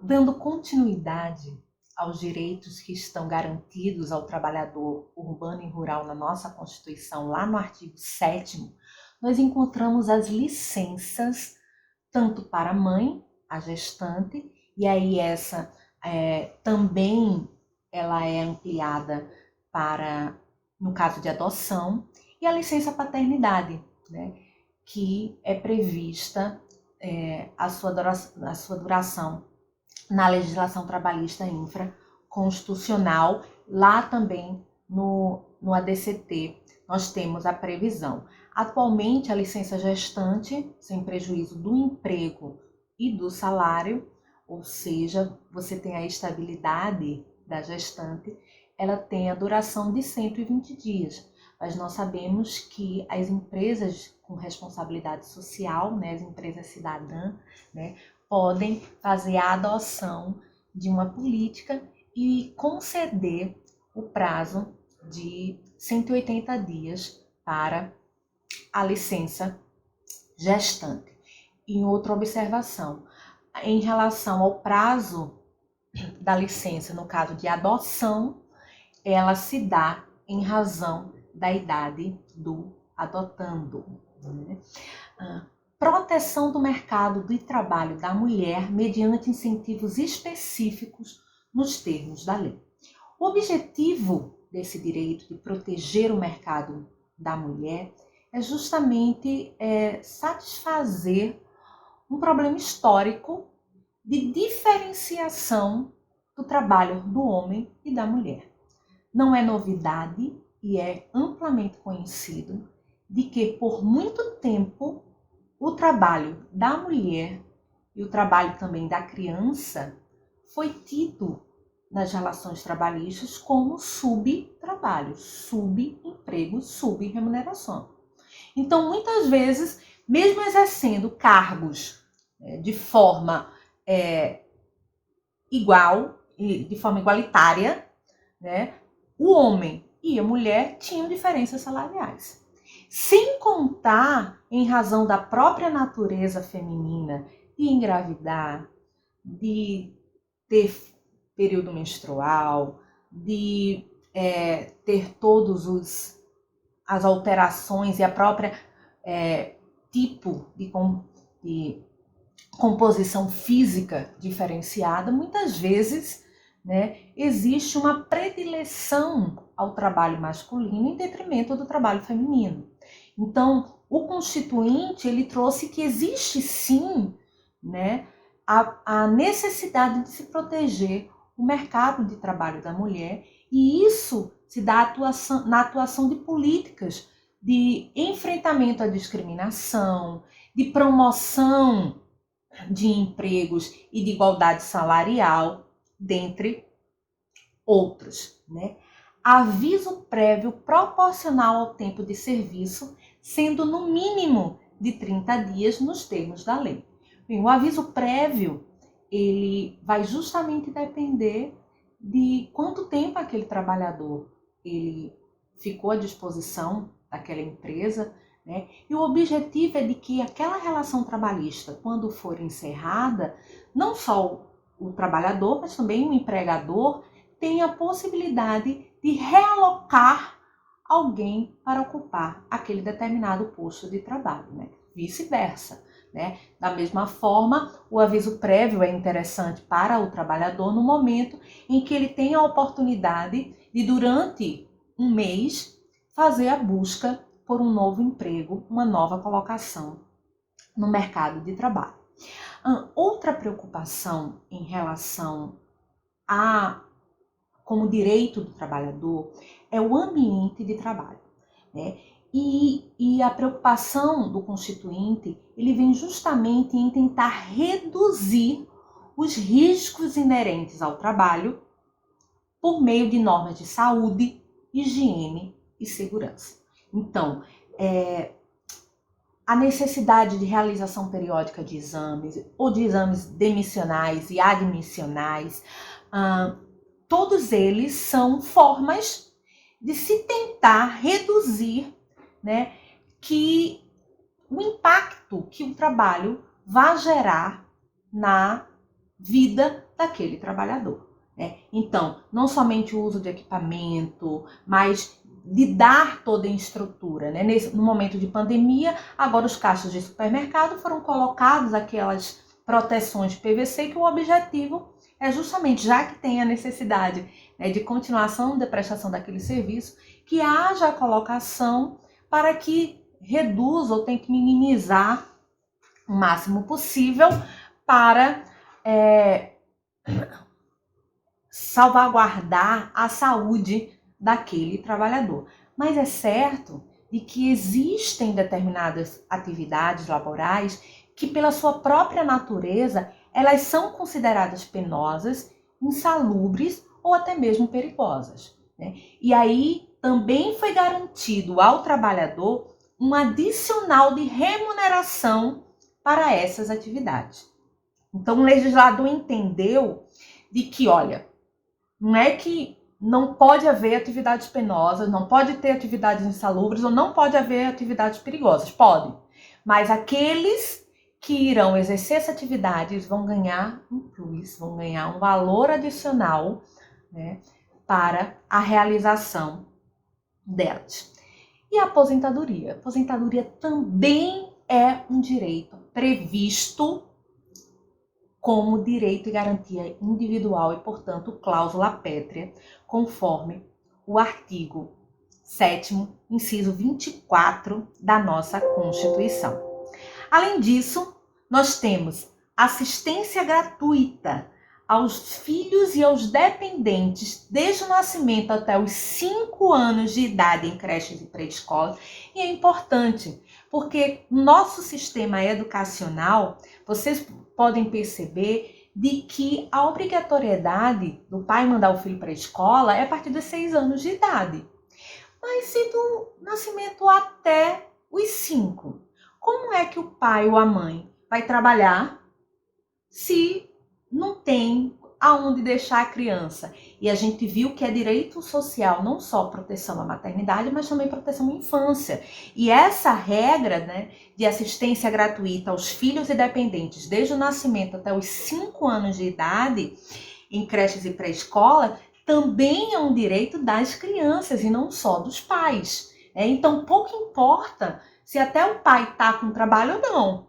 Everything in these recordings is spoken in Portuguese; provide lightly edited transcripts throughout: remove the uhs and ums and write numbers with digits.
Dando continuidade aos direitos que estão garantidos ao trabalhador urbano e rural na nossa Constituição, lá no artigo 7º, nós encontramos as licenças tanto para a mãe, a gestante, e aí essa também ela é ampliada para, no caso de adoção, e a licença paternidade, né, que é prevista a sua duração na legislação trabalhista infraconstitucional. Lá também no ADCT nós temos a previsão. Atualmente, a licença gestante, sem prejuízo do emprego e do salário, ou seja, você tem a estabilidade da gestante, ela tem a duração de 120 dias. Mas nós sabemos que as empresas com responsabilidade social, né, as empresas cidadãs, né, podem fazer a adoção de uma política e conceder o prazo de 180 dias para a licença gestante. E outra observação, em relação ao prazo da licença, no caso de adoção, ela se dá em razão da idade do adotando, né? Proteção do mercado de trabalho da mulher mediante incentivos específicos nos termos da lei. O objetivo desse direito de proteger o mercado da mulher é justamente satisfazer um problema histórico de diferenciação do trabalho do homem e da mulher. Não é novidade e é amplamente conhecido de que por muito tempo o trabalho da mulher e o trabalho também da criança foi tido nas relações trabalhistas como subtrabalho, subemprego, subremuneração. Então, muitas vezes, mesmo exercendo cargos de forma igual, de forma igualitária, né, o homem e a mulher tinham diferenças salariais. Sem contar, em razão da própria natureza feminina, de engravidar, de ter período menstrual, de ter todos as alterações e a própria tipo de composição física diferenciada, muitas vezes, né, existe uma predileção ao trabalho masculino em detrimento do trabalho feminino. Então, o Constituinte, ele trouxe que existe sim, né, a necessidade de se proteger o mercado de trabalho da mulher, e isso se dá na atuação de políticas de enfrentamento à discriminação, de promoção de empregos e de igualdade salarial, dentre outros, né? Aviso prévio proporcional ao tempo de serviço, sendo no mínimo de 30 dias nos termos da lei. Bem, o aviso prévio, ele vai justamente depender de quanto tempo aquele trabalhador ele ficou à disposição daquela empresa, né? E o objetivo é de que aquela relação trabalhista, quando for encerrada, não só o trabalhador, mas também o empregador tenha a possibilidade de realocar alguém para ocupar aquele determinado posto de trabalho, né? Vice-versa, né? Da mesma forma, o aviso prévio é interessante para o trabalhador no momento em que ele tem a oportunidade de, durante um mês, fazer a busca por um novo emprego, uma nova colocação no mercado de trabalho. Outra preocupação em relação como direito do trabalhador é o ambiente de trabalho, né? E a preocupação do Constituinte, ele vem justamente em tentar reduzir os riscos inerentes ao trabalho por meio de normas de saúde, higiene e segurança. Então, a necessidade de realização periódica de exames, ou de exames demissionais e admissionais, todos eles são formas de se tentar reduzir, né, que o impacto que o trabalho vai gerar na vida daquele trabalhador, né? Então, não somente o uso de equipamento, mas de dar toda a estrutura, né? No momento de pandemia, agora os caixas de supermercado foram colocados aquelas proteções PVC, que o objetivo é justamente, já que tem a necessidade, né, de continuação da prestação daquele serviço, que haja a colocação para que reduza ou tente minimizar o máximo possível para salvaguardar a saúde daquele trabalhador. Mas é certo de que existem determinadas atividades laborais que, pela sua própria natureza, elas são consideradas penosas, insalubres ou até mesmo perigosas, né? E aí também foi garantido ao trabalhador um adicional de remuneração para essas atividades. Então, o legislador entendeu de que, olha, não é que não pode haver atividades penosas, não pode ter atividades insalubres ou não pode haver atividades perigosas. Pode, mas aqueles que irão exercer essa atividade vão ganhar um plus, vão ganhar um valor adicional, né, para a realização delas. E a aposentadoria? A aposentadoria também é um direito previsto como direito e garantia individual e, portanto, cláusula pétrea, conforme o artigo 7º, inciso 24 da nossa Constituição. Além disso, nós temos assistência gratuita aos filhos e aos dependentes desde o nascimento até os 5 anos de idade em creches e pré-escola. E é importante, porque nosso sistema educacional, vocês podem perceber de que a obrigatoriedade do pai mandar o filho para a escola é a partir dos 6 anos de idade. Mas se do nascimento até os 5, como é que o pai ou a mãe vai trabalhar se não tem aonde deixar a criança? E a gente viu que é direito social não só proteção à maternidade, mas também proteção à infância. E essa regra, né, de assistência gratuita aos filhos e dependentes desde o nascimento até os 5 anos de idade em creches e pré-escola também é um direito das crianças e não só dos pais. Então, pouco importa se até o pai está com trabalho ou não.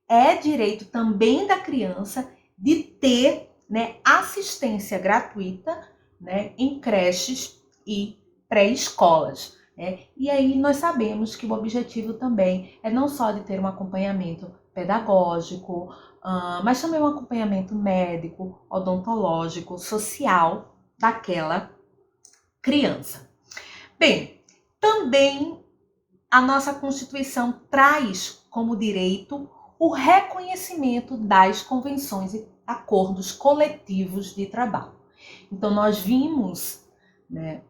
É direito também da criança de ter, né, assistência gratuita, né, em creches e pré-escolas, né? E aí nós sabemos que o objetivo também é não só de ter um acompanhamento pedagógico, mas também um acompanhamento médico, odontológico, social daquela criança. Bem, também a nossa Constituição traz como direito o reconhecimento das convenções e acordos coletivos de trabalho. Então, nós vimos, né,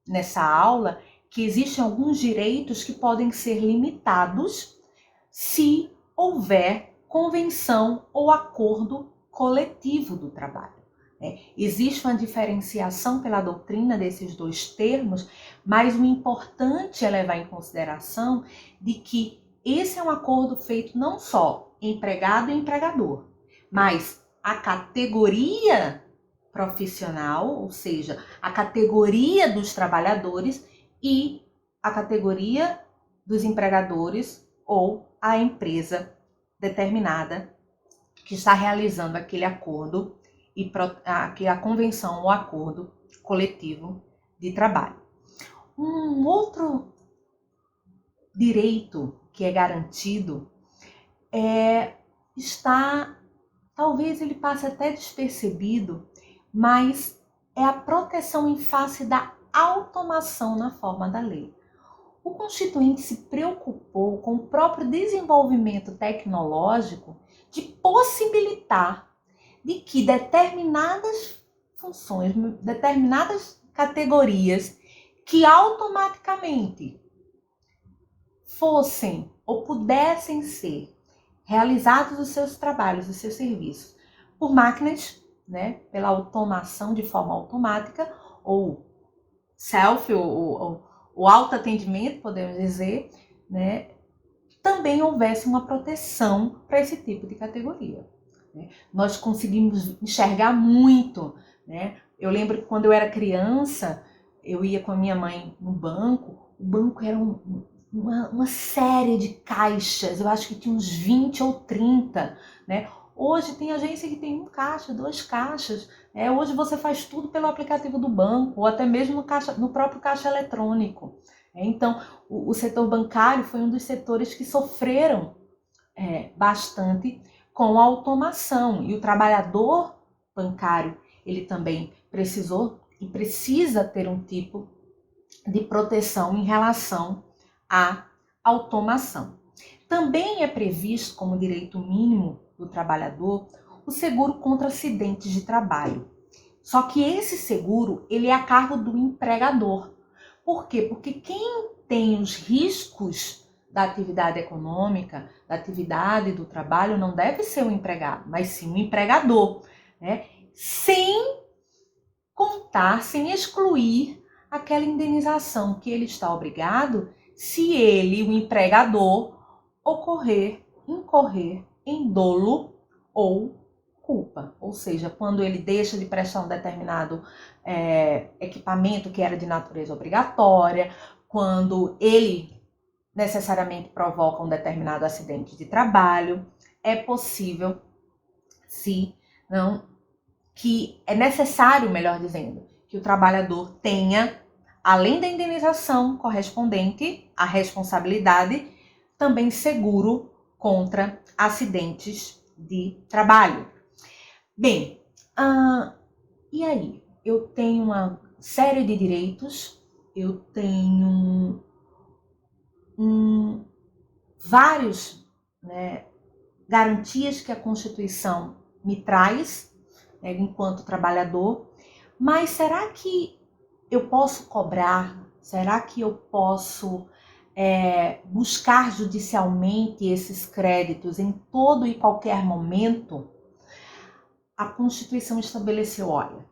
nessa aula que existem alguns direitos que podem ser limitados se houver convenção ou acordo coletivo do trabalho. Existe uma diferenciação pela doutrina desses dois termos, mas o importante é levar em consideração de que esse é um acordo feito não só empregado e empregador, mas a categoria profissional, ou seja, a categoria dos trabalhadores e a categoria dos empregadores ou a empresa determinada que está realizando aquele acordo e a convenção ou acordo coletivo de trabalho. Um outro direito que é garantido talvez ele passe até despercebido, mas é a proteção em face da automação na forma da lei. O Constituinte se preocupou com o próprio desenvolvimento tecnológico de possibilitar de que determinadas funções, determinadas categorias que automaticamente fossem ou pudessem ser realizados os seus trabalhos, os seus serviços por máquinas, né, pela automação de forma automática ou self ou autoatendimento, podemos dizer, né, também houvesse uma proteção para esse tipo de categoria. né? Nós conseguimos enxergar muito, né? Eu lembro que quando eu era criança, eu ia com a minha mãe no banco, o banco era uma série de caixas, eu acho que tinha uns 20 ou 30, né? Hoje tem agência que tem um caixa, duas caixas. Hoje você faz tudo pelo aplicativo do banco, ou até mesmo no próprio caixa eletrônico. Então, o setor bancário foi um dos setores que sofreram bastante com a automação. E o trabalhador bancário, ele também precisou e precisa ter um tipo de proteção em relação à automação. Também é previsto como direito mínimo do trabalhador o seguro contra acidentes de trabalho. Só que esse seguro, ele é a cargo do empregador. Por quê? Porque quem tem os riscos da atividade econômica, da atividade do trabalho, não deve ser o empregado, mas sim o empregador, né? Sem contar, sem excluir aquela indenização que ele está obrigado se ele, o empregador, incorrer em dolo ou culpa. Ou seja, quando ele deixa de prestar um determinado equipamento que era de natureza obrigatória, quando ele necessariamente provoca um determinado acidente de trabalho, é possível, que é necessário, melhor dizendo, que o trabalhador tenha, além da indenização correspondente à responsabilidade, também seguro contra acidentes de trabalho. Bem, e aí? Eu tenho uma série de direitos, eu tenho vários, garantias que a Constituição me traz, enquanto trabalhador, mas será que eu posso cobrar? Será que eu posso buscar judicialmente esses créditos em todo e qualquer momento? A Constituição estabeleceu, olha,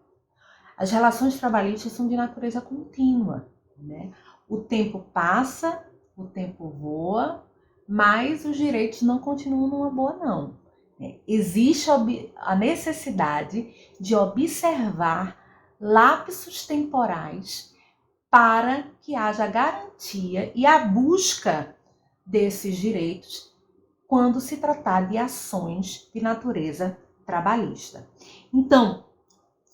as relações trabalhistas são de natureza contínua, né? O tempo passa, o tempo voa, mas os direitos não continuam numa boa, não. Existe a necessidade de observar lapsos temporais para que haja garantia e a busca desses direitos quando se tratar de ações de natureza trabalhista. Então,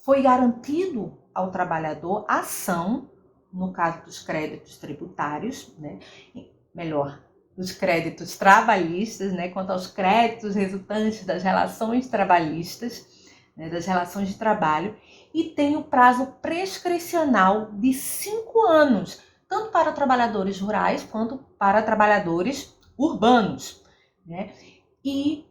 foi garantido ao trabalhador ação, no caso dos créditos tributários, melhor, dos créditos trabalhistas, quanto aos créditos resultantes das relações trabalhistas, das relações de trabalho, e tem o prazo prescricional de 5 anos, tanto para trabalhadores rurais quanto para trabalhadores urbanos. E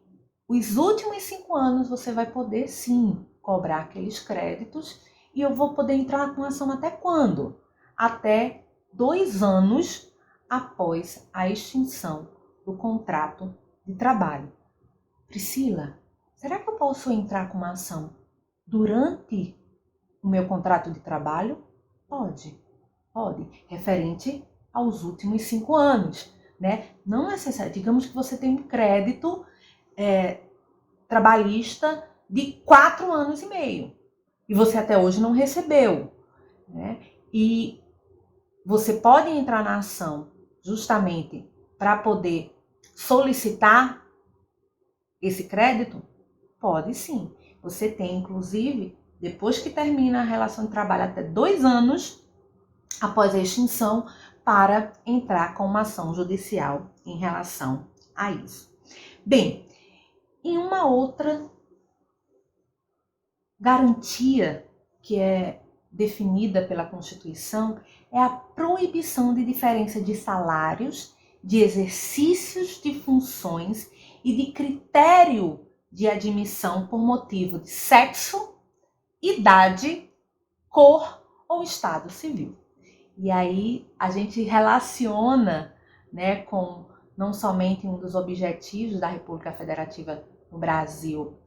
os últimos 5 anos você vai poder, sim, cobrar aqueles créditos, e eu vou poder entrar com ação até quando? Até 2 anos após a extinção do contrato de trabalho. Priscila, será que eu posso entrar com uma ação durante o meu contrato de trabalho? Pode, referente aos últimos 5 anos, Não necessariamente, digamos que você tem um crédito trabalhista de 4 anos e meio, e você até hoje não recebeu, E você pode entrar na ação justamente para poder solicitar esse crédito? Pode sim. Você tem, inclusive, depois que termina a relação de trabalho, até 2 anos após a extinção, para entrar com uma ação judicial em relação a isso. Bem, e uma outra garantia que é definida pela Constituição é a proibição de diferença de salários, de exercícios de funções e de critério de admissão por motivo de sexo, idade, cor ou estado civil. E aí a gente relaciona, com não somente um dos objetivos da República Federativa no Brasil,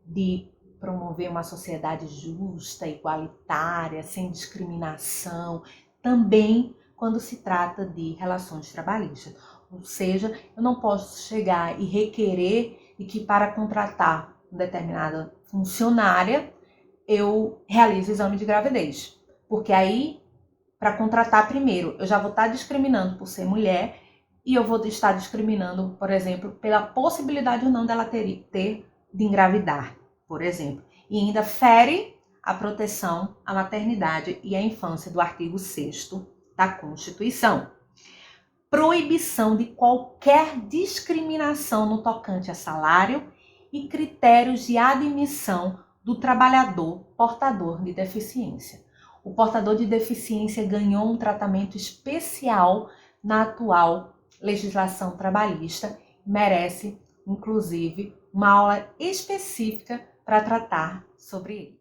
de promover uma sociedade justa, igualitária, sem discriminação, também quando se trata de relações trabalhistas. Ou seja, eu não posso chegar e requerer e que para contratar determinada funcionária, eu realizo o exame de gravidez. Porque aí, para contratar primeiro, eu já vou estar discriminando por ser mulher e eu vou estar discriminando, por exemplo, pela possibilidade ou não dela ter de engravidar, por exemplo. E ainda fere a proteção à maternidade e à infância do artigo 6º da Constituição. Proibição de qualquer discriminação no tocante a salário e critérios de admissão do trabalhador portador de deficiência. O portador de deficiência ganhou um tratamento especial na atual legislação trabalhista, merece, inclusive, uma aula específica para tratar sobre ele.